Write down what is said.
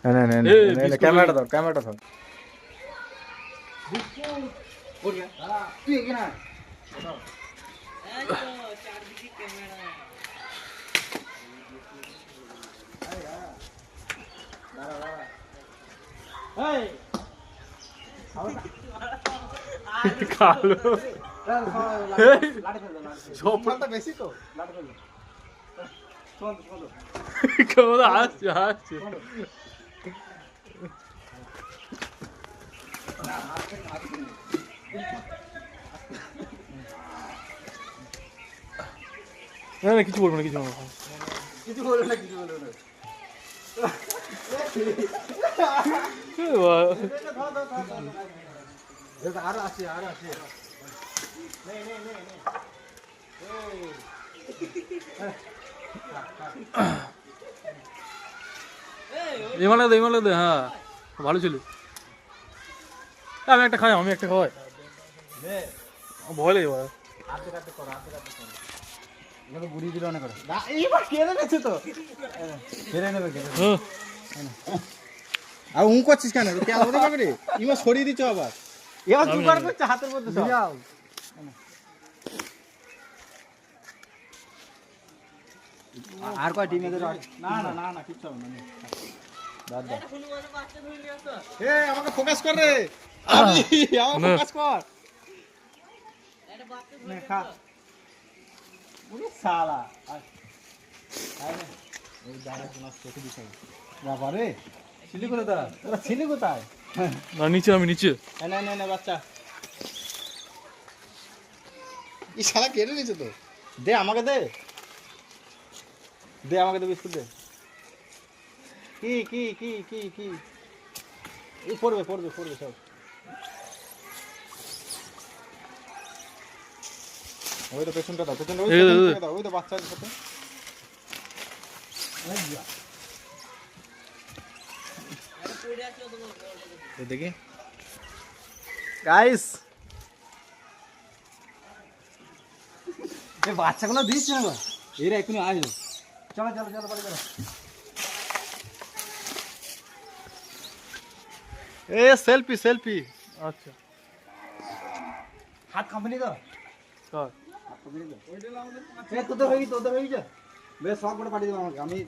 না না না ক্যামেরাটা ধর ক্যামেরাটা ধর তুই এখানে কালো সবটা বেশি তো লাঠি ফেলবে কেমন হাসছে হাসছে না না কিছু বলবো না কিছু বলবো না কিছু বলবে না কিছু বলবে না আরো আছে আরো আছে ইমালে দে হ্যাঁ ভালো ছিল আমি একটা খাই আমি একটা খাওয়াই ভয় লাগে ভাই হাতে কাটতে করো এটা তো বুড়ি দিল অনেক করে না এইবার কেড়ে নেছে তো কেড়ে নেবে আর উঁ করছিস কেন কে হতে পারবে রে ইমা সরিয়ে দিচ্ছ আবার এবার জোগাড় করছে হাতের মধ্যে সব যাও আর কয় টিম এদের না না না না কিচ্ছু হবে না দাদ দাদ এ আমাকে ফোকাস কর রে আমাকে ফোকাস কর নে খা ওরে শালা আয় নে ওই দাঁড়া তোমার চোখে দিছে বাবা রে ছিলি কোথায় তোরা ছিলি কোথায় না নিচে আমি নিচে না না না বাচ্চা এই শালা কেড়ে নিয়েছে তো দে আমাকে দে দে আমাকে দে বিস্কুট দে কি কি কি কি কি এই পড়বে পড়বে পড়বে সব ওই তো পেছনটা দাও পেছনটা ওই তো বাচ্চাদের সাথে দেখি গাইস এই বাচ্চাগুলো দিচ্ছে না এরা এখনই আসবে চলো চলো চলো বাড়ি চলো এ সেলফি সেলফি আচ্ছা হাত কাঁপনি তো চল তোদের হয়ে তোদের হয়ে যা বেশ শখ করে পাঠিয়ে দেবো আমাকে আমি